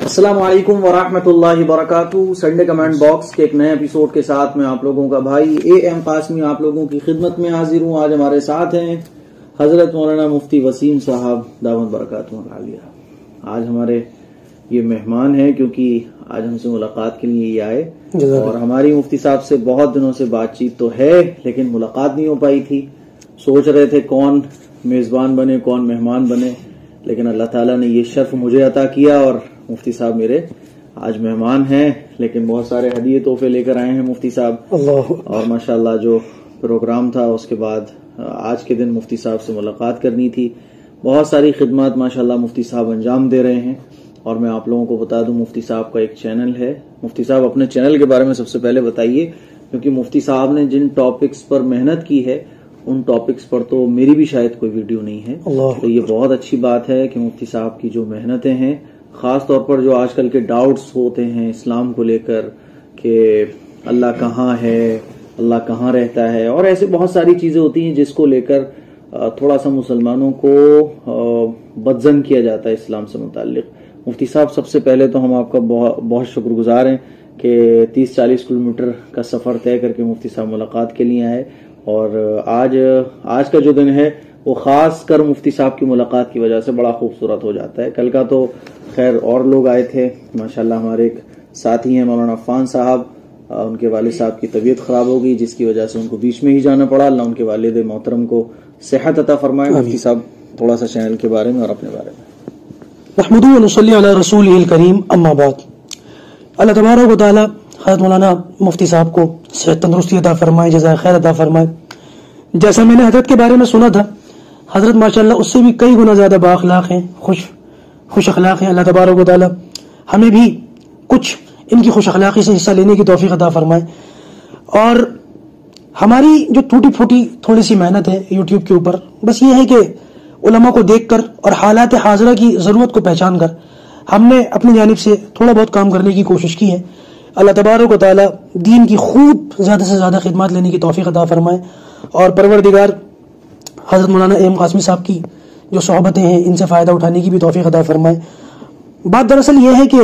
السلام علیکم ورحمۃ اللہ وبرکاتہ۔ سنڈے کمنٹ باکس کے ایک نئے ایپیسوڈ کے ساتھ میں آپ لوگوں کا بھائی اے قاسمی آپ لوگوں کی خدمت میں حاضر ہوں۔ آج ہمارے ساتھ ہیں حضرت مولانا مفتی وسیم صاحب دامت برکاتہ العالیہ۔ آج ہمارے یہ مہمان ہیں کیونکہ آج ہم سے ملاقات کے لیے یہ آئے اور ہماری مفتی صاحب سے بہت دنوں سے بات چیت تو ہے لیکن ملاقات نہیں ہو پائی تھی۔ سوچ رہے تھے کون میزبان بنے کون مہمان بنے، لیکن اللہ تعالیٰ نے یہ شرف مجھے عطا کیا اور مفتی صاحب میرے آج مہمان ہیں، لیکن بہت سارے ہدیے تحفے لے کر آئے ہیں مفتی صاحب۔ اور ماشاءاللہ جو پروگرام تھا اس کے بعد آج کے دن مفتی صاحب سے ملاقات کرنی تھی۔ بہت ساری خدمات ماشاءاللہ مفتی صاحب انجام دے رہے ہیں، اور میں آپ لوگوں کو بتا دوں مفتی صاحب کا ایک چینل ہے۔ مفتی صاحب اپنے چینل کے بارے میں سب سے پہلے بتائیے، کیونکہ مفتی صاحب نے جن ٹاپکس پر محنت کی ہے ان ٹاپکس پر تو میری بھی شاید کوئی ویڈیو نہیں ہے، تو یہ بہت اچھی بات ہے کہ مفتی صاحب کی جو محنتیں ہیں، خاص طور پر جو آج کل کے ڈاؤٹس ہوتے ہیں اسلام کو لے کر کہ اللہ کہاں ہے، اللہ کہاں رہتا ہے، اور ایسے بہت ساری چیزیں ہوتی ہیں جس کو لے کر تھوڑا سا مسلمانوں کو بدظن کیا جاتا ہے اسلام سے متعلق۔ مفتی صاحب سب سے پہلے تو ہم آپ کا بہت شکر گزار ہیں کہ 30-40 کلومیٹر کا سفر طے کر کے مفتی صاحب ملاقات کے لیے آئے، اور آج کا جو دن ہے وہ خاص کر مفتی صاحب کی ملاقات کی وجہ سے بڑا خوبصورت ہو جاتا ہے۔ کل کا تو خیر اور لوگ آئے تھے ماشاءاللہ، ہمارے ایک ساتھی ہیں مولانا عفان صاحب، ان کے والد صاحب کی طبیعت خراب ہو گئی جس کی وجہ سے ان کو بیچ میں ہی جانا پڑا۔ اللہ ان کے والد محترم کو صحت عطا فرمائے۔ مفتی صاحب تھوڑا سا چینل کے بارے میں اور اپنے بارے میں۔ نحمدہ و نصلی علی رسولہ الکریم، اما بعد۔ اللہ تبارک و تعالی حضرت مولانا مفتی صاحب کو صحت تندرستی عطا فرمائے، جزائے خیر عطا فرمائے۔ جیسا میں نے حضرت کے بارے میں سنا تھا، حضرت ماشاءاللہ اس سے بھی کئی گنا زیادہ با اخلاق ہیں، خوش اخلاق ہیں۔ اللہ تبارک و تعالی ہمیں بھی کچھ ان کی خوش اخلاقی سے حصہ لینے کی توفیق عطا فرمائے۔ اور ہماری جو ٹوٹی پھوٹی تھوڑی سی محنت ہے یوٹیوب کے اوپر، بس یہ ہے کہ علماء کو دیکھ کر اور حالات حاضرہ کی ضرورت کو پہچان کر ہم نے اپنی جانب سے تھوڑا بہت کام کرنے کی کوشش کی ہے۔ اللہ تبارک و تعالی دین کی خوب زیادہ سے زیادہ خدمات لینے کی توفیق عطا فرمائے، اور پروردگار حضرت مولانا اے قاسمی صاحب کی جو صحبتیں ہیں ان سے فائدہ اٹھانے کی بھی توفیق عطا فرمائے۔ بات دراصل یہ ہے کہ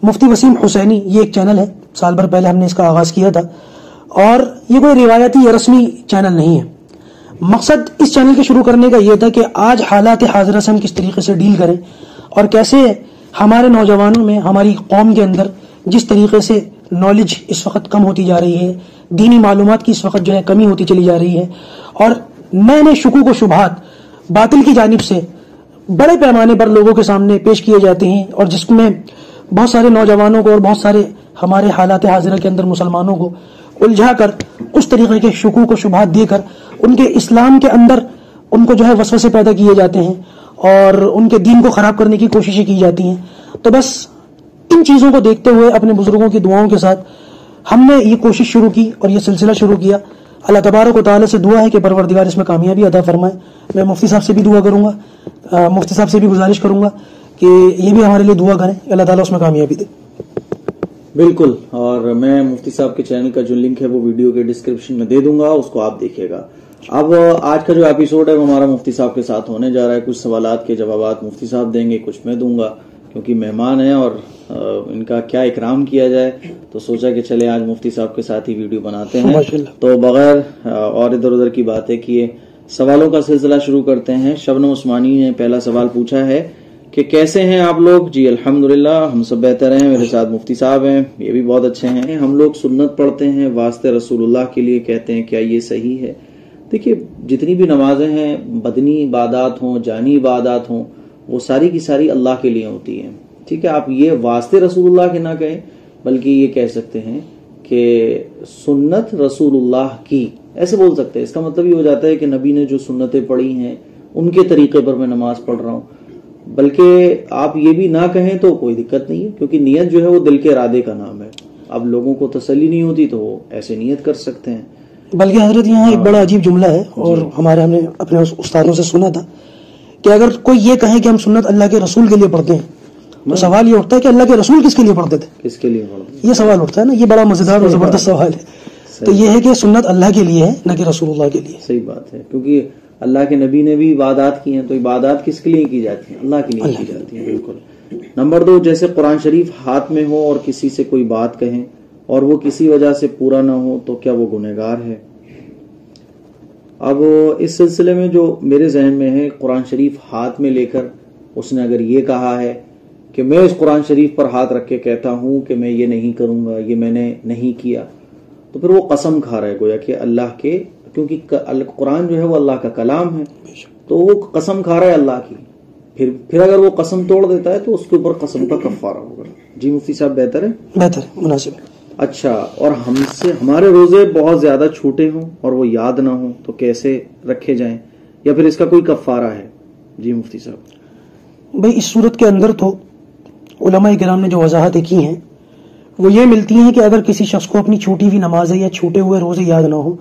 مفتی وسیم حسینی یہ ایک چینل ہے، سال بھر پہلے ہم نے اس کا آغاز کیا تھا، اور یہ کوئی روایتی یا رسمی چینل نہیں ہے۔ مقصد اس چینل کے شروع کرنے کا یہ تھا کہ آج حالات حاضرہ سے ہم کس طریقے سے ڈیل کریں، اور کیسے ہمارے نوجوانوں میں، ہماری قوم کے اندر جس طریقے سے نالج اس وقت کم ہوتی جا رہی ہے، دینی معلومات کی اس وقت جو ہے کمی ہوتی چلی جا رہی ہے، اور نئے نئے شکوک و شبہات باطل کی جانب سے بڑے پیمانے پر لوگوں کے سامنے پیش کیے جاتے ہیں، اور جس میں بہت سارے نوجوانوں کو اور بہت سارے ہمارے حالات حاضرہ کے اندر مسلمانوں کو الجھا کر اس طریقے کے شکوک و شبہات دے کر ان کے اسلام کے اندر ان کو جو ہے وسوسے پیدا کیے جاتے ہیں اور ان کے دین کو خراب کرنے کی کوششیں کی جاتی ہیں۔ تو بس ان چیزوں کو دیکھتے ہوئے اپنے بزرگوں کی دعاؤں کے ساتھ ہم نے یہ کوشش شروع کی اور یہ سلسلہ شروع کیا۔ اللہ تبارک و تعالی سے دعا ہے کہ پروردگار اس میں کامیابی عطا فرمائے۔ میں مفتی صاحب سے بھی دعا کروں گا، مفتی صاحب سے بھی گزارش کروں گا کہ یہ بھی ہمارے لیے دعا کریں، اللہ تعالیٰ اس میں کامیابی دے۔ بالکل، اور میں مفتی صاحب کے چینل کا جو لنک ہے وہ ویڈیو کے ڈسکرپشن میں دے دوں گا، اس کو آپ دیکھیے گا۔ اب آج کا جو ایپیسوڈ ہے وہ ہمارا مفتی صاحب کے ساتھ ہونے جا رہا ہے۔ کچھ سوالات کے جوابات مفتی صاحب دیں گے، کچھ میں دوں گا، کیونکہ مہمان ہیں اور ان کا کیا اکرام کیا جائے، تو سوچا کہ چلے آج مفتی صاحب کے ساتھ ہی ویڈیو بناتے ہیں۔ تو بغیر اور ادھر ادھر کی باتیں کیے سوالوں کا سلسلہ شروع کرتے ہیں۔ شبنم عثمانی نے پہلا سوال پوچھا ہے کہ کیسے ہیں آپ لوگ؟ جی الحمدللہ ہم سب بہتر ہیں، میرے ساتھ مفتی صاحب ہیں، یہ بھی بہت اچھے ہیں۔ ہم لوگ سنت پڑھتے ہیں واسطے رسول اللہ کے لیے کہتے ہیں، کیا یہ صحیح ہے؟ دیکھیے، جتنی بھی نمازیں ہیں، بدنی عبادات ہوں جانی عبادات ہوں، وہ ساری کی ساری اللہ کے لیے ہوتی ہیں، ٹھیک ہے؟ آپ یہ واسطے رسول اللہ کے نہ کہیں، بلکہ یہ کہہ سکتے ہیں کہ سنت رسول اللہ کی، ایسے بول سکتے ہیں۔ اس کا مطلب یہ ہو جاتا ہے کہ نبی نے جو سنتیں پڑھی ہیں ان کے طریقے پر میں نماز پڑھ رہا ہوں۔ بلکہ آپ یہ بھی نہ کہیں تو کوئی دقت نہیں ہے، کیونکہ نیت جو ہے وہ دل کے ارادے کا نام ہے۔ اب لوگوں کو تسلی نہیں ہوتی تو وہ ایسے نیت کر سکتے ہیں۔ بلکہ حضرت یہاں ایک بڑا عجیب جملہ ہے، اور ہم نے اپنے استادوں سے سنا تھا کہ اگر کوئی یہ کہے کہ ہم سنت اللہ کے رسول کے لیے پڑھتے ہیں، تو سوال یہ اٹھتا ہے کہ اللہ کے رسول کس کے لیے پڑھتے تھے؟ کس کے لیے پڑھتے؟ یہ سوال اٹھتا ہے نا، یہ بڑا مزیدار اور زبردست سوال ہے۔ تو یہ ہے کہ سنت اللہ کے لیے ہے، نہ کہ رسول اللہ کے لیے۔ صحیح بات ہے، کیونکہ اللہ کے نبی نے بھی عبادات کی ہیں، تو عبادات کس کے لیے کی جاتی ہیں؟ اللہ کے لیے کی جاتی ہیں، بالکل۔ نمبر 2، جیسے قرآن شریف ہاتھ میں ہو اور کسی سے کوئی بات کہیں اور وہ کسی وجہ سے پورا نہ ہو تو کیا وہ گنہگار ہے؟ اب اس سلسلے میں جو میرے ذہن میں ہے، قرآن شریف ہاتھ میں لے کر اس نے اگر یہ کہا ہے کہ میں اس قرآن شریف پر ہاتھ رکھ کے کہتا ہوں کہ میں یہ نہیں کروں گا، یہ میں نے نہیں کیا، تو پھر وہ قسم کھا رہا ہے گویا کہ اللہ کے، کیونکہ قرآن جو ہے وہ اللہ کا کلام ہے، تو وہ قسم کھا رہا ہے اللہ کی. پھر اگر وہ قسم توڑ دیتا ہے تو اس کے اوپر قسم کا کفارہ ہوگا. جی مفتی صاحب بہتر ہے؟ بہتر، مناسب. اچھا، اور ہمارے روزے بہت زیادہ چھوٹے ہوں اور وہ یاد نہ ہوں تو کیسے رکھے جائیں، یا پھر اس کا کوئی کفارہ ہے؟ جی مفتی صاحب. بھئی اس صورت کے اندر تو علماء کرام نے جو وضاحتیں کی ہیں وہ یہ ملتی ہیں کہ اگر کسی شخص کو اپنی چھوٹی ہوئی نمازیں یا چھوٹے ہوئے روزے یاد نہ ہو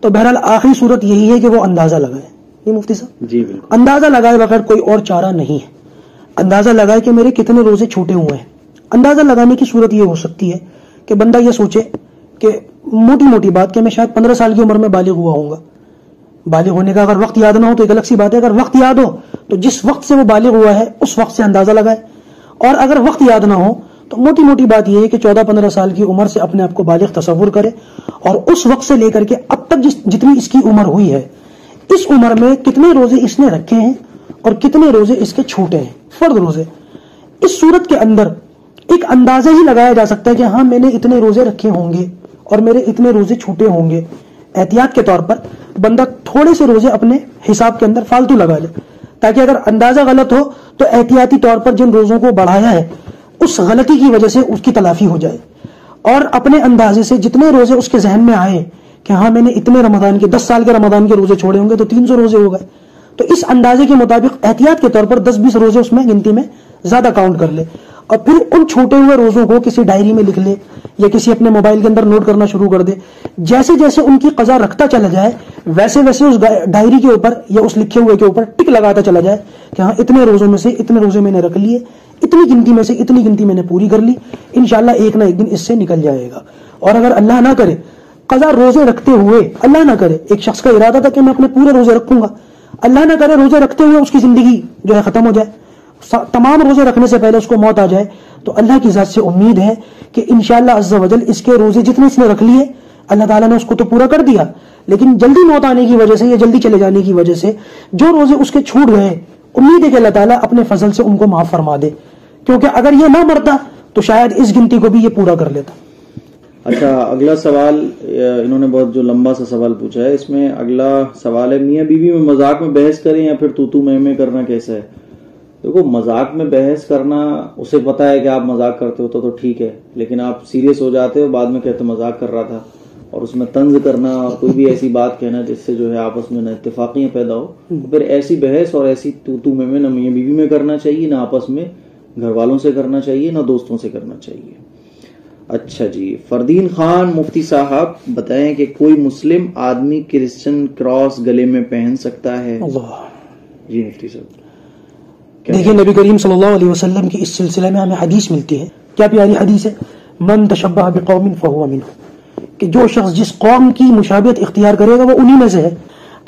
تو بہرحال آخری صورت یہی ہے کہ وہ اندازہ لگائے. یہ مفتی صاحب جی بالکل، اندازہ لگائے بغیر کوئی اور چارہ نہیں ہے. اندازہ لگائے کہ میرے کتنے روزے چھوٹے ہوئے ہیں. اندازہ لگانے کی صورت یہ ہو سکتی ہے کہ بندہ یہ سوچے کہ موٹی موٹی بات کہ میں شاید 15 سال کی عمر میں بالغ ہوا ہوں گا. بالغ ہونے کا اگر وقت یاد نہ ہو تو ایک الگ سی بات ہے، اگر وقت یاد ہو تو جس وقت سے وہ بالغ ہوا ہے اس وقت سے اندازہ لگائے، اور اگر وقت یاد نہ ہو تو موٹی موٹی بات یہ ہے کہ 14-15 سال کی عمر سے اپنے آپ کو بالغ تصور کرے، اور اس وقت سے لے کر کے اب تک جتنی اس کی عمر ہوئی ہے اس عمر میں کتنے روزے اس نے رکھے ہیں اور کتنے روزے اس کے چھوٹے ہیں، فرض روزے. اس صورت کے اندر ایک اندازہ ہی لگایا جا سکتا ہے کہ ہاں میں نے اتنے روزے رکھے ہوں گے اور میرے اتنے روزے چھوٹے ہوں گے. احتیاط کے طور پر بندہ تھوڑے سے روزے اپنے حساب کے اندر فالتو لگا لے، تاکہ اگر اندازہ غلط ہو تو احتیاطی طور پر جن روزوں کو بڑھایا ہے اس غلطی کی وجہ سے اس کی تلافی ہو جائے. اور اپنے اندازے سے جتنے روزے اس کے ذہن میں آئے کہ ہاں میں نے اتنے رمضان کے 10 سال کے رمضان کے روزے چھوڑے ہوں گے تو 300 روزے ہو گئے، تو اس اندازے کے مطابق احتیاط کے طور پر 10-20 روزے اس میں گنتی میں زیادہ کاؤنٹ کر لے، اور پھر ان چھوٹے ہوئے روزوں کو کسی ڈائری میں لکھ لے یا کسی اپنے موبائل کے اندر نوٹ کرنا شروع کر دے. جیسے جیسے ان کی قضا رکھتا چلا جائے ویسے ویسے اس ڈائری کے اوپر یا اس لکھے ہوئے کے اوپر ٹک لگاتا چلا جائے کہ ہاں اتنے روزوں میں سے اتنے روزے میں نے رکھ لیے، اتنی گنتی میں سے اتنی گنتی میں نے پوری کر لی، انشاءاللہ ایک نہ ایک دن اس سے نکل جائے گا. اور اگر اللہ نہ کرے قضا روزے رکھتے ہوئے، اللہ نہ کرے ایک شخص کا ارادہ تھا کہ میں اپنے پورے روزے رکھوں گا، اللہ نہ کرے روزے رکھتے ہوئے اس کی زندگی جو ہے ختم ہو جائے، تمام روزے رکھنے سے پہلے اس کو موت آ جائے، تو اللہ کی ذات سے امید ہے کہ انشاءاللہ عز و جل اس کے روزے جتنے اس نے رکھ لیے اللہ تعالیٰ نے اس کو تو پورا کر دیا، لیکن جلدی موت آنے کی وجہ سے یا جلدی چلے جانے کی وجہ سے جو روزے اس کے چھوٹ گئے امید ہے کہ اللہ تعالیٰ اپنے فضل سے ان کو معاف فرما دے، کیونکہ اگر یہ نہ مرتا تو شاید اس گنتی کو بھی یہ پورا کر لیتا. اچھا، اگلا سوال انہوں نے بہت جو لمبا سا سوال پوچھا ہے، اس میں اگلا سوال ہے میاں بیوی میں مذاق میں بحث کریں یا پھر تو میں کرنا کیسا ہے؟ دیکھو، مذاق میں بحث کرنا اسے پتا ہے کہ آپ مذاق کرتے ہو تو ٹھیک ہے، لیکن آپ سیریس ہو جاتے ہو، بعد میں کہتے مذاق کر رہا تھا، اور اس میں طنز کرنا اور کوئی بھی ایسی بات کہنا جس سے جو ہے آپس میں نہ اتفاقیاں پیدا ہو، پھر ایسی بحث اور ایسی تو میں نہ میاں بیوی میں کرنا چاہیے، نہ آپس میں گھر والوں سے کرنا چاہیے، نہ دوستوں سے کرنا چاہیے. اچھا جی، فردین خان مفتی صاحب بتائیں کہ کوئی مسلم آدمی کرسچن کراس گلے میں پہن سکتا ہے؟ اللہ. جی مفتی صاحب دیکھیں، نبی کریم صلی اللہ علیہ وسلم کی اس سلسلے میں ہمیں حدیث ملتی ہے. کیا پیاری حدیث ہے؟ من تشبہ بقوم فہو منہ، کہ جو شخص جس قوم کی مشابہت اختیار کرے گا وہ انہی میں سے ہے.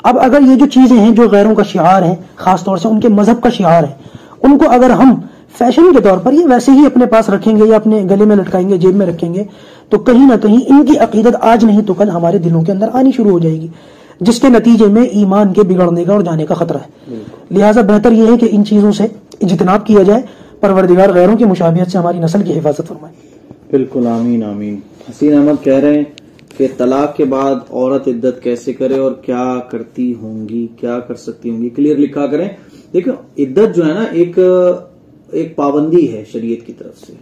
اب اگر یہ جو چیزیں ہیں جو غیروں کا شعار ہیں، خاص طور سے ان کے مذہب کا شعار ہے، ان کو اگر ہم فیشن کے طور پر یہ ویسے ہی اپنے پاس رکھیں گے یا اپنے گلے میں لٹکائیں گے، جیب میں رکھیں گے، تو کہیں نہ کہیں ان کی عقیدت آج نہیں تو کل ہمارے دلوں کے اندر آنی شروع ہو جائے گی، جس کے نتیجے میں ایمان کے بگڑنے کا اور جانے کا خطرہ ہے. لہٰذا بہتر یہ ہے کہ ان چیزوں سے اجتناب کیا جائے. پروردگار غیروں کی مشابہت سے ہماری نسل کی حفاظت فرمائے. بالکل، آمین آمین. حسین احمد کہہ رہے ہیں کہ طلاق کے بعد عورت عدت کیسے کرے اور کیا کرتی ہوں گی، کیا کر سکتی ہوں گی، کلیئر لکھا کریں. دیکھو، عدت جو ہے نا ایک پابندی ہے شریعت کی طرف سے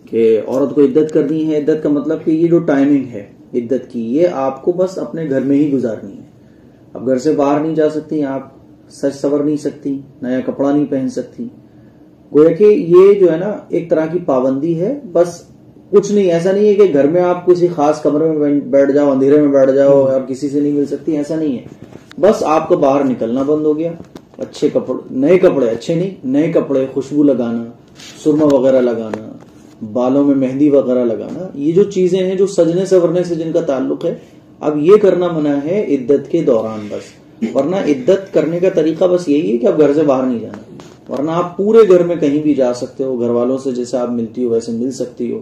کہ عورت کو عدت کرنی ہے. عدت کا مطلب کہ یہ جو ٹائمنگ ہے عدت کی، یہ آپ کو بس اپنے گھر میں ہی گزارنی ہے. اب گھر سے باہر نہیں جا سکتی، آپ سج سور نہیں سکتی، نیا کپڑا نہیں پہن سکتی. گویا کہ یہ جو ہے نا ایک طرح کی پابندی ہے، بس کچھ نہیں. ایسا نہیں ہے کہ گھر میں آپ کسی خاص کمرے میں بیٹھ جاؤ، اندھیرے میں بیٹھ جاؤ اور کسی سے نہیں مل سکتی، ایسا نہیں ہے. بس آپ کو باہر نکلنا بند ہو گیا. اچھے کپڑے، نئے کپڑے، اچھے نہیں، نئے کپڑے، خوشبو لگانا، سرما وغیرہ لگانا، بالوں میں مہندی وغیرہ لگانا، یہ جو چیزیں ہیں جو سجنے سورنے سے جن کا تعلق ہے، اب یہ کرنا منع ہے عدت کے دوران بس. ورنہ عدت کرنے کا طریقہ بس یہی ہے کہ اب گھر سے باہر نہیں جانا. ورنہ آپ پورے گھر میں کہیں بھی جا سکتے ہو، گھر والوں سے جیسے آپ ملتی ہو ویسے مل سکتی ہو.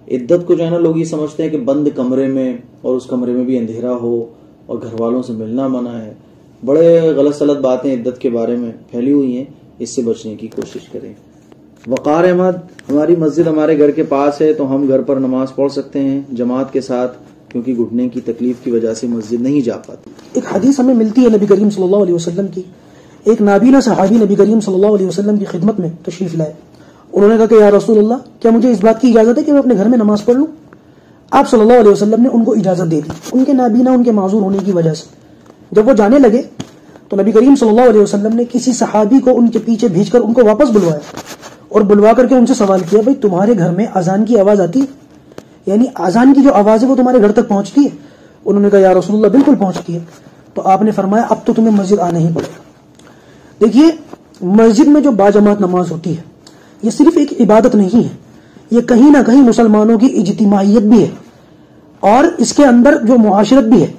عدت کو جو ہے نا لوگ یہ سمجھتے ہیں کہ بند کمرے میں اور اس کمرے میں بھی اندھیرا ہو اور گھر والوں سے ملنا منع ہے. بڑے غلط سلط باتیں عدت کے بارے میں پھیلی ہوئی ہیں، اس سے بچنے کی کوشش کریں. وقار احمد، ہماری مسجد ہمارے گھر کے پاس ہے تو ہم گھر پر نماز پڑھ سکتے ہیں جماعت کے ساتھ، کیونکہ گھٹنے کی تکلیف کی وجہ سے مسجد نہیں جا پاتی. ایک حدیث ہمیں ملتی ہے نبی کریم صلی اللہ علیہ وسلم کی. ایک نابینا صحابی نبی کریم صلی اللہ علیہ وسلم کی خدمت میں تشریف لائے. انہوں نے کہا کہ یا رسول اللہ، کیا مجھے اس بات کی اجازت ہے کہ میں اپنے گھر میں نماز پڑھ لوں؟ آپ صلی اللہ علیہ وسلم نے ان کو اجازت دے دی، ان کے نابینا، ان کے معذور ہونے کی وجہ سے. جب وہ جانے لگے تو نبی کریم صلی اللہ علیہ وسلم نے کسی صحابی کو ان کے پیچھے بھیج کر ان کو واپس بلوایا اور بلوا کر کے ان سے سوال کیا، بھائی تمہارے گھر میں اذان کی آواز آتی ہے؟ یعنی اذان کی جو آواز ہے وہ تمہارے گھر تک پہنچتی ہے؟ انہوں نے کہا یا رسول اللہ بالکل پہنچتی ہے. تو آپ نے فرمایا اب تو تمہیں مسجد آنا ہی پڑے گا. دیکھیے، مسجد میں جو باجماعت نماز ہوتی ہے یہ صرف ایک عبادت نہیں ہے، یہ کہیں نہ کہیں مسلمانوں کی اجتماعیت بھی ہے، اور اس کے اندر جو معاشرت بھی ہے.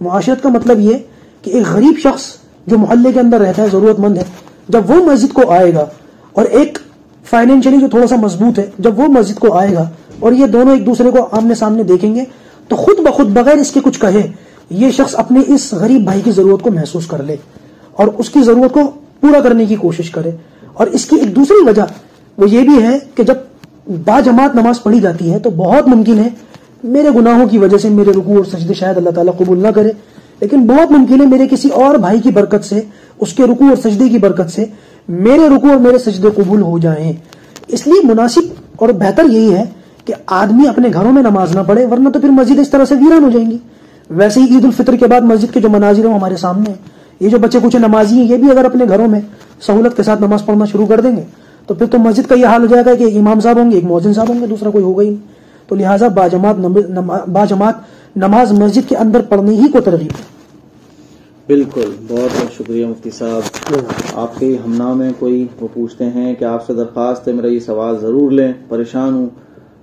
معاشرت کا مطلب یہ کہ ایک غریب شخص جو محلے کے اندر رہتا ہے، ضرورت مند ہے، جب وہ مسجد کو آئے گا، اور ایک فائنینشلی جو تھوڑا سا مضبوط ہے، جب وہ مسجد کو آئے گا اور یہ دونوں ایک دوسرے کو آمنے سامنے دیکھیں گے تو خود بخود بغیر اس کے کچھ کہے یہ شخص اپنے اس غریب بھائی کی ضرورت کو محسوس کر لے اور اس کی ضرورت کو پورا کرنے کی کوشش کرے. اور اس کی ایک دوسری وجہ وہ یہ بھی ہے کہ جب باجماعت نماز پڑھی جاتی ہے تو بہت ممکن ہے میرے گناہوں کی وجہ سے میرے رکوع اور سجدے شاید اللہ تعالیٰ قبول نہ کرے، لیکن بہت ممکن ہے میرے کسی اور بھائی کی برکت سے، اس کے رکوع اور سجدے کی برکت سے میرے رکوع اور میرے سجدے قبول ہو جائیں. اس لیے مناسب اور بہتر یہی ہے کہ آدمی اپنے گھروں میں نماز نہ پڑھے، ورنہ تو پھر مسجد اس طرح سے ویران ہو جائیں گی. ویسے ہی عید الفطر کے بعد مسجد کے جو مناظر ہیں ہمارے سامنے ہیں، یہ جو بچے کچھ نمازی ہیں یہ بھی اگر اپنے گھروں میں سہولت کے ساتھ نماز پڑھنا شروع کر دیں گے تو پھر تو مسجد کا یہ حال ہو جائے گا کہ ایک امام صاحب ہوں گے، ایک مؤذن صاحب ہوں گے، دوسرا کوئی ہوگا ہی نہیں. تو لہٰذا باجماعت نماز مسجد کے اندر پڑھنے ہی کو ترغیب ہے. بالکل، بہت بہت شکریہ مفتی صاحب. آپ کے ہم نام ہیں کوئی، وہ پوچھتے ہیں کہ آپ سے درخواست ہے میرا یہ سوال ضرور لیں، پریشان ہوں.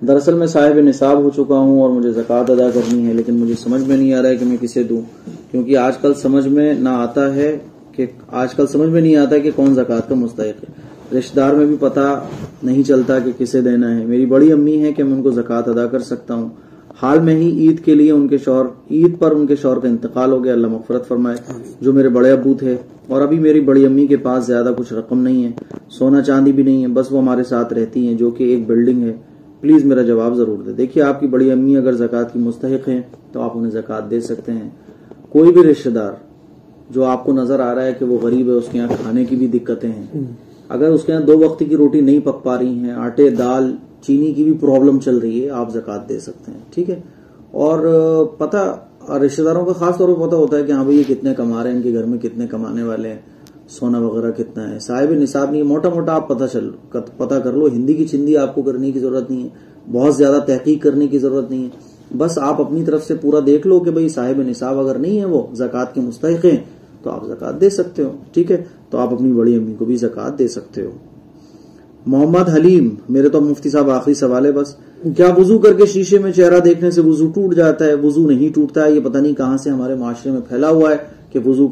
دراصل میں صاحب نصاب ہو چکا ہوں اور مجھے زکوٰۃ ادا کرنی ہے، لیکن مجھے سمجھ میں نہیں آ رہا ہے کہ میں کسے دوں، کیونکہ آج کل سمجھ میں نہیں آتا کہ کون زکوٰۃ کا مستحق ہے. رشتہ دار میں بھی پتہ نہیں چلتا کہ کسے دینا ہے. میری بڑی امی ہے کہ میں ان کو زکوٰۃ ادا کر سکتا ہوں. حال میں ہی عید پر ان کے شوہر کا انتقال ہو گیا، اللہ مغفرت فرمائے، جو میرے بڑے ابو تھے. اور ابھی میری بڑی امی کے پاس زیادہ کچھ رقم نہیں ہے، سونا چاندی بھی نہیں ہے، بس وہ ہمارے ساتھ رہتی ہیں جو کہ ایک بلڈنگ ہے. پلیز میرا جواب ضرور دے. دیکھیے، آپ کی بڑی امی اگر زکوٰۃ کی مستحق ہیں تو آپ انہیں زکوٰۃ دے سکتے ہیں. کوئی بھی رشتہ دار جو آپ کو نظر آ رہا ہے کہ وہ غریب ہے، اس کے یہاں کھانے کی بھی دقتیں ہیں، اگر اس کے یہاں 2 وقت کی روٹی نہیں پک پا رہی ہیں، آٹے دال چینی کی بھی پرابلم چل رہی ہے، آپ زکوٰۃ دے سکتے ہیں. ٹھیک ہے. اور پتہ رشتہ داروں کا خاص طور پر پتہ ہوتا ہے کہ ہاں بھائی یہ کتنے کما رہے ہیں، ان کے گھر میں کتنے کمانے والے ہیں، سونا وغیرہ کتنا ہے. صاحب نصاب نہیں، موٹا موٹا آپ پتہ کر لو. ہندی کی چندی آپ کو کرنے کی ضرورت نہیں ہے، بہت زیادہ تحقیق کرنے کی ضرورت نہیں ہے. بس آپ اپنی طرف سے پورا دیکھ لو کہ بھئی صاحب نصاب اگر نہیں ہے، وہ زکوٰۃ کے مستحق ہیں تو آپ زکوٰۃ دے سکتے ہو. ٹھیک ہے. تو آپ اپنی بڑی امی کو بھی زکوٰۃ دے سکتے ہو. محمد حلیم، میرے تو مفتی صاحب آخری سوال ہے بس، کیا وضو کر کے شیشے میں چہرہ دیکھنے سے وضو ٹوٹ جاتا ہے؟ وضو نہیں ٹوٹتا ہے. یہ پتہ نہیں کہاں سے ہمارے معاشرے میں پھیلا ہوا ہے کہ وضو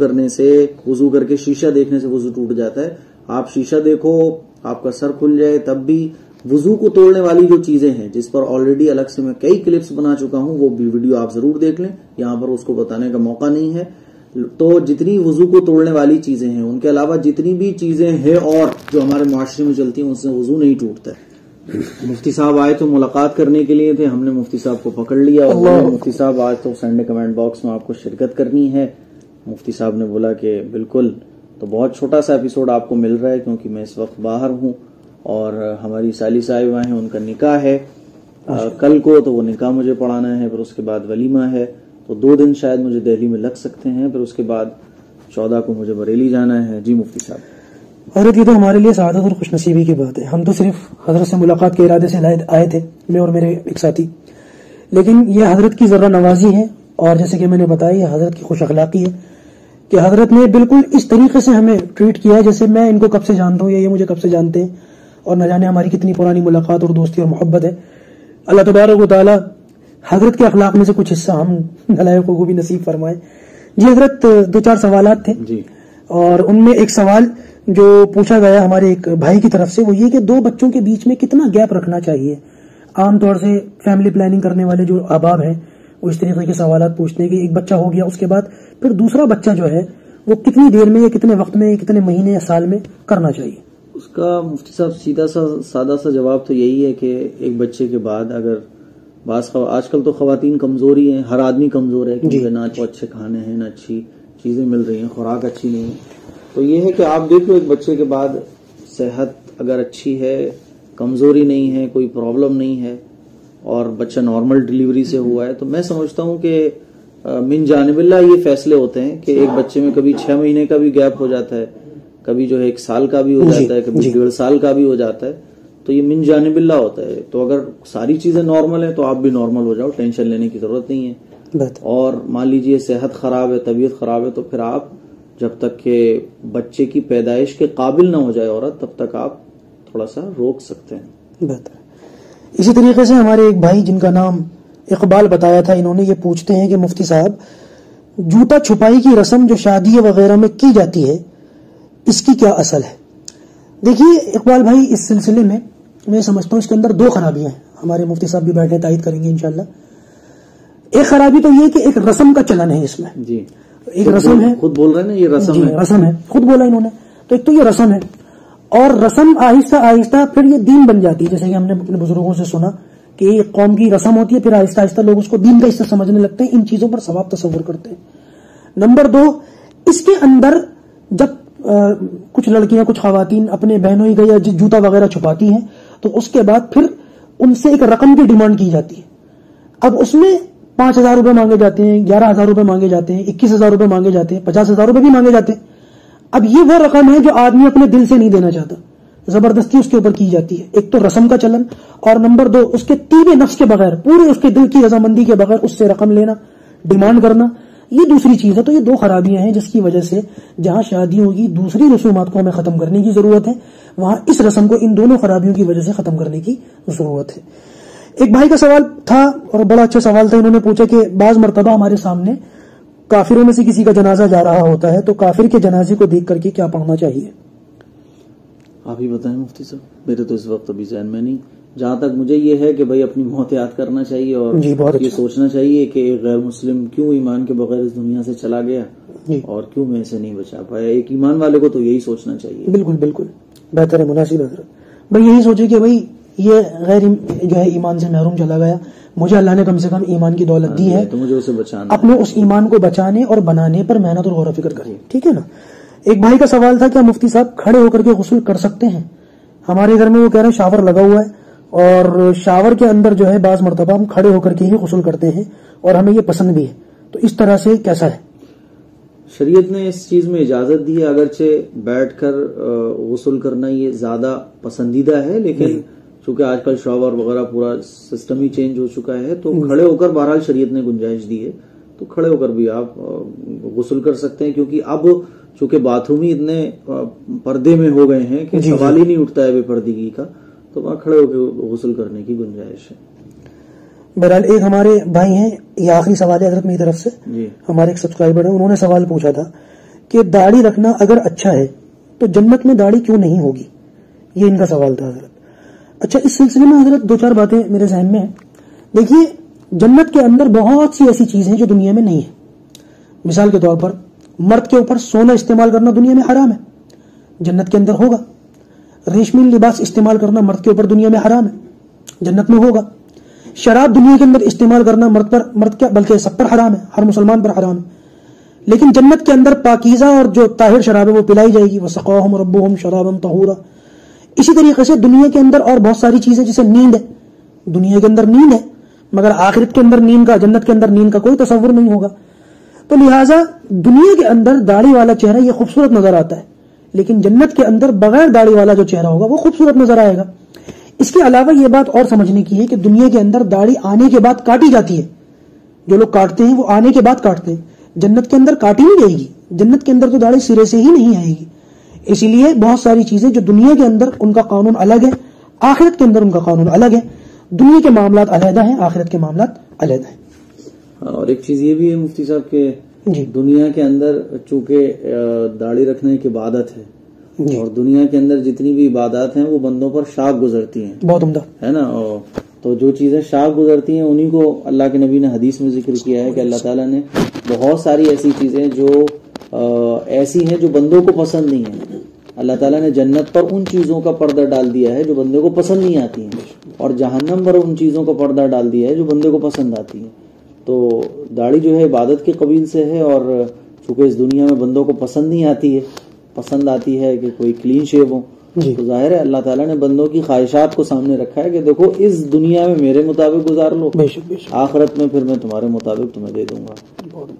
کر کے شیشہ دیکھنے سے وضو ٹوٹ جاتا ہے. آپ شیشہ دیکھو، آپ کا سر کھل جائے تب بھی. وضو کو توڑنے والی جو چیزیں ہیں جس پر آلریڈی الگ سے میں کئی کلپس بنا چکا ہوں، وہ بھی ویڈیو آپ ضرور دیکھ لیں، یہاں پر اس کو بتانے کا موقع نہیں ہے. تو جتنی وضو کو توڑنے والی چیزیں ہیں، ان کے علاوہ جتنی بھی چیزیں ہیں اور جو ہمارے معاشرے میں چلتی ہیں، ان سے وضو نہیں ٹوٹتا ہے. مفتی صاحب آئے تو ملاقات کرنے کے لیے تھے، ہم نے مفتی صاحب کو پکڑ لیا اور مفتی صاحب آج تو سنڈے کمنٹ باکس میں آپ کو شرکت کرنی ہے. مفتی صاحب نے بولا کہ بالکل. تو بہت چھوٹا سا ایپیسوڈ آپ کو مل رہا ہے کیونکہ میں اس وقت باہر ہوں اور ہماری سالی صاحبہ ہیں، ان کا نکاح ہے کل کو، تو وہ نکاح مجھے پڑھانا ہے. پھر اس کے بعد ولیمہ ہے، تو 2 دن شاید مجھے دہلی میں لگ سکتے ہیں. پھر اس کے بعد 14 کو مجھے بریلی جانا ہے. جی مفتی صاحب. حضرت یہ تو ہمارے لیے سعادت اور خوش نصیبی کی بات ہے. ہم تو صرف حضرت سے ملاقات کے ارادے سے آئے تھے، میں اور میرے ایک ساتھی، لیکن یہ حضرت کی ذرہ نوازی ہے. اور جیسے کہ میں نے بتایا، یہ حضرت کی خوش اخلاقی ہے کہ حضرت نے بالکل اس طریقے سے ہمیں ٹریٹ کیا ہے جیسے میں ان کو کب سے جانتا ہوں یا یہ مجھے کب سے جانتے ہیں، اور نہ جانے ہماری کتنی پرانی ملاقات اور دوستی اور محبت ہے. اللہ تبارک و تعالی حضرت کے اخلاق میں سے کچھ حصہ ہم نلائقوں کو بھی نصیب فرمائے. جی حضرت، 2-4 سوالات تھے جی، اور ان میں ایک سوال جو پوچھا گیا ہمارے ایک بھائی کی طرف سے وہ یہ کہ 2 بچوں کے بیچ میں کتنا گیپ رکھنا چاہیے. عام طور سے فیملی پلاننگ کرنے والے جو احباب ہیں وہ اس طریقے کے سوالات پوچھتے ہیں کہ ایک بچہ ہو گیا اس کے بعد پھر دوسرا بچہ جو ہے وہ کتنی دیر میں یا کتنے وقت میں یا کتنے مہینے یا سال میں کرنا چاہیے. اس کا مفتی صاحب سیدھا سا سادہ سا جواب تو یہی ہے کہ ایک بچے کے بعد اگر آج کل تو خواتین کمزور ہی ہیں, ہر آدمی کمزور ہے کیونکہ نہ تو اچھے کھانے ہیں نہ اچھی چیزیں مل رہی ہیں, خوراک اچھی نہیں ہے. تو یہ ہے کہ آپ دیکھ لو ایک بچے کے بعد صحت اگر اچھی ہے, کمزوری نہیں ہے, کوئی پرابلم نہیں ہے اور بچہ نارمل ڈلیوری سے ہوا ہے, تو میں سمجھتا ہوں کہ من جانب اللہ یہ فیصلے ہوتے ہیں کہ ایک بچے میں کبھی 6 مہینے کا بھی گیپ ہو جاتا ہے, کبھی جو ہے 1 سال کا بھی ہو جاتا ہے, کبھی 1.5 سال کا بھی ہو جاتا ہے. تو یہ من جانب اللہ ہوتا ہے. تو اگر ساری چیزیں نارمل ہیں تو آپ بھی نارمل ہو جاؤ, ٹینشن لینے کی ضرورت نہیں ہے. اور مان لیجئے صحت خراب ہے, طبیعت خراب ہے, تو پھر آپ جب تک کہ بچے کی پیدائش کے قابل نہ ہو جائے عورت تب تک آپ تھوڑا سا روک سکتے ہیں. بہتر. اسی طریقے سے ہمارے ایک بھائی جن کا نام اقبال بتایا تھا, انہوں نے یہ پوچھتے ہیں کہ مفتی صاحب جوتا چھپائی کی رسم جو شادی وغیرہ میں کی جاتی ہے اس کی کیا اصل ہے؟ دیکھیے اقبال بھائی, اس سلسلے میں سمجھتا ہوں اس کے اندر 2 خرابیاں ہیں. ہمارے مفتی صاحب بھی بیٹھے تائید کریں گے انشاءاللہ. ایک خرابی تو یہ کہ ایک رسم کا چلن ہے اس میں. جی ایک رسم ہے, خود بول رہے ہیں نا یہ رسم ہے. رسم ہے, خود بولا انہوں نے. تو ایک تو یہ رسم ہے اور رسم آہستہ آہستہ پھر یہ دین بن جاتی ہے, جیسے کہ ہم نے اپنے بزرگوں سے سنا کہ ایک قوم کی رسم ہوتی ہے, پھر آہستہ آہستہ لوگ اس کو دین کا حصہ سمجھنے لگتے ہیں, ان چیزوں پر ثواب تصور کرتے ہیں. نمبر 2, اس کے اندر جب کچھ لڑکیاں کچھ خواتین اپنے بہنوں ہی کا جوتا وغیرہ چھپاتی ہیں تو اس کے بعد پھر ان سے ایک رقم کی ڈیمانڈ کی جاتی ہے. اب اس میں 5,000 روپے مانگے جاتے ہیں, 11,000 روپے مانگے جاتے ہیں, 21,000 روپے مانگے جاتے ہیں, 50,000 روپے بھی مانگے جاتے ہیں. اب یہ وہ رقم ہے جو آدمی اپنے دل سے نہیں دینا چاہتا, زبردستی اس کے اوپر کی جاتی ہے. ایک تو رسم کا چلن, اور نمبر 2 اس کے طیب نفس کے بغیر, پورے اس کے دل کی رضامندی کے بغیر اس سے رقم لینا, ڈیمانڈ کرنا, یہ دوسری چیز ہے. تو یہ 2 خرابیاں ہیں جس کی وجہ سے جہاں شادیوں کی دوسری رسومات کو ہمیں ختم کرنے کی ضرورت ہے, وہاں اس رسم کو ان دونوں خرابیوں کی وجہ سے ختم کرنے کی ضرورت ہے. ایک بھائی کا سوال تھا اور بڑا اچھا سوال تھا. انہوں نے پوچھا کہ بعض مرتبہ ہمارے سامنے کافروں میں سے کسی کا جنازہ جا رہا ہوتا ہے تو کافر کے جنازے کو دیکھ کر کے کیا پڑھنا چاہیے؟ آپ ہی بتائیں مفتی صاحب, میرے تو اس وقت ابھی ذہن میں نہیں. جہاں تک مجھے یہ ہے کہ بھائی اپنی موت یاد کرنا چاہیے اور یہ سوچنا چاہیے کہ ایک غیر مسلم کیوں ایمان کے بغیر اس دنیا سے چلا گیا اور کیوں میں اسے نہیں بچا پایا. ایک ایمان والے کو تو یہی سوچنا چاہیے. بالکل بالکل بہتر ہے, مناسب حضرت. بھائی یہی سوچے کہ بھائی یہ غیر جو ہے ایمان سے محروم چلا گیا, مجھے اللہ نے کم سے کم ایمان کی دولت دی ہے تو مجھے اسے بچانا, اپنے اس ایمان کو بچانے اور بنانے پر محنت اور غور و فکر کریں. ٹھیک ہے نا. ایک بھائی کا سوال تھا کیا مفتی صاحب کھڑے ہو کر کے غسل کر سکتے ہیں؟ ہمارے گھر میں وہ کہہ رہے ہیں شاور لگا ہوا ہے اور شاور کے اندر جو ہے بعض مرتبہ ہم کھڑے ہو کر کے ہی غسل کرتے ہیں اور ہمیں یہ پسند بھی ہے, تو اس طرح سے کیسا ہے؟ شریعت نے اس چیز میں اجازت دی ہے, اگرچہ بیٹھ کر غسل کرنا یہ زیادہ پسندیدہ ہے, لیکن چونکہ آج کل شاور وغیرہ پورا سسٹم ہی چینج ہو چکا ہے تو کھڑے ہو کر بہرحال شریعت نے گنجائش دی ہے, تو کھڑے ہو کر بھی آپ غسل کر سکتے ہیں. کیونکہ اب چونکہ باتھ روم ہی اتنے پردے میں ہو گئے ہیں کہ سوال ہی نہیں اٹھتا ہے بے پردگی کا, تو وہاں کھڑے ہو کے غسل کرنے کی گنجائش ہے. بہرحال ایک ہمارے بھائی ہیں, یہ آخری سوال ہے حضرت میری طرف سے, ہمارے ایک سبسکرائبر ہیں, انہوں نے سوال پوچھا تھا کہ داڑھی رکھنا اگر اچھا ہے تو جنت میں داڑھی کیوں نہیں ہوگی, یہ ان کا سوال تھا حضرت. اچھا, اس سلسلے میں حضرت 2-4 باتیں میرے ذہن میں ہیں. دیکھیے جنت کے اندر بہت سی ایسی چیزیں جو دنیا میں نہیں ہیں. مثال کے طور پر مرد کے اوپر سونا استعمال کرنا دنیا میں حرام ہے, جنت کے اندر ہوگا. ریشمی لباس استعمال کرنا مرد کے اوپر دنیا میں حرام ہے, جنت میں ہوگا. شراب دنیا کے اندر استعمال کرنا مرد کیا بلکہ سب پر حرام ہے, ہر مسلمان پر حرام ہے. لیکن جنت کے اندر پاکیزہ اور جو طاہر شراب ہے وہ پلائی جائے گی. وَسَقَاهُمْ رَبُّهُمْ شَرَابًا طَهُورًا. اسی طریقے سے دنیا کے اندر اور بہت ساری چیزیں, جیسے نیند ہے, دنیا کے اندر نیند ہے مگر آخرت کے اندر نیند کا, جنت کے اندر نیند کا کوئی تصور نہیں ہوگا. تو لہٰذا دنیا کے اندر داڑھی والا چہرہ یہ خوبصورت نظر آتا ہے, لیکن جنت کے اندر بغیر داڑھی والا جو چہرہ ہوگا وہ خوبصورت نظر آئے گا. اس کے علاوہ یہ بات اور سمجھنے کی ہے کہ دنیا کے اندر داڑھی آنے کے بعد کاٹی جاتی ہے, جو لوگ کاٹتے ہیں وہ آنے کے بعد کاٹتے ہیں. جنت کے اندر کاٹی نہیں جائے گی, جنت کے اندر تو داڑھی سرے سے ہی نہیں آئے گی. اسی لیے بہت ساری چیزیں جو دنیا کے اندر ان کا قانون الگ ہے, آخرت کے اندر ان کا قانون الگ ہے. دنیا کے معاملات علیحدہ ہیں, آخرت کے معاملات علیحدہ ہیں. اور ایک چیز یہ بھی ہے مفتی صاحب کہ دنیا کے اندر چونکہ داڑھی رکھنا ایک عبادت ہے اور دنیا کے اندر جتنی بھی عبادات ہیں وہ بندوں پر شاق گزرتی ہیں، بہت عمدہ ہے نا. تو جو چیزیں شاق گزرتی ہیں انہی کو اللہ کے نبی نے حدیث میں ذکر کیا ہے کہ اللہ تعالیٰ نے بہت ساری ایسی چیزیں جو ایسی ہیں جو بندوں کو پسند نہیں ہیں، اللہ تعالیٰ نے جنت پر ان چیزوں کا پردہ ڈال دیا ہے جو بندے کو پسند نہیں آتی ہیں، اور جہنم پر ان چیزوں کا پردہ ڈال دیا ہے جو بندے کو پسند آتی ہیں. تو داڑھی جو ہے عبادت کے قبیل سے ہے، اور چونکہ اس دنیا میں بندوں کو پسند نہیں آتی ہے، پسند آتی ہے کہ کوئی کلین شیو ہو، تو ظاہر ہے اللہ تعالیٰ نے بندوں کی خواہشات کو سامنے رکھا ہے کہ دیکھو اس دنیا میں میرے مطابق گزار لو، آخرت میں پھر میں تمہارے مطابق تمہیں دے دوں گا.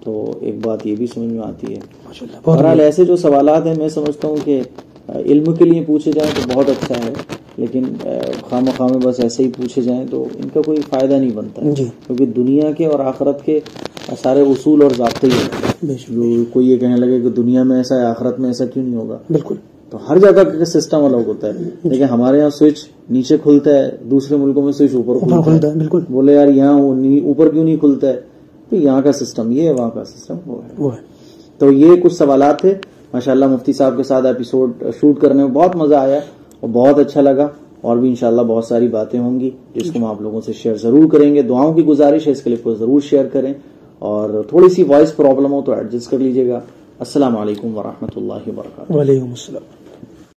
تو ایک بات یہ بھی سمجھ میں آتی ہے. بہرحال ایسے جو سوالات ہیں میں سمجھتا ہوں کہ علم کے لیے پوچھے جائیں تو بہت اچھا ہے، لیکن خام خواہ بس ایسے ہی پوچھے جائیں تو ان کا کوئی فائدہ نہیں بنتا ہے، کیونکہ دنیا کے اور آخرت کے سارے اصول اور ضابطے ہی کوئی یہ کہنے لگے کہ دنیا میں ایسا ہے آخرت میں ایسا کیوں نہیں ہوگا. بالکل، تو ہر جگہ کا سسٹم الگ ہوتا ہے. لیکن ہمارے یہاں سوئچ نیچے کھلتا ہے، دوسرے ملکوں میں سوئچ اوپر کھلتا ہے. بالکل، بولے یار یہاں اوپر کیوں نہیں کھلتا ہے؟ تو یہاں کا سسٹم یہ ہے، وہاں کا سسٹم وہ ہے. تو یہ کچھ سوالات تھے. ماشاءاللہ مفتی صاحب کے ساتھ ایپیسوڈ شوٹ کرنے میں بہت مزہ آیا اور بہت اچھا لگا، اور بھی انشاءاللہ بہت ساری باتیں ہوں گی جس کو ہم آپ لوگوں سے شیئر ضرور کریں گے. دعاؤں کی گزارش ہے اس کلپ کو ضرور شیئر کریں، اور تھوڑی سی وائس پرابلم ہو تو ایڈجسٹ کر لیجیے گا. السلام علیکم ورحمۃ اللہ وبرکاتہ. وعلیکم السلام.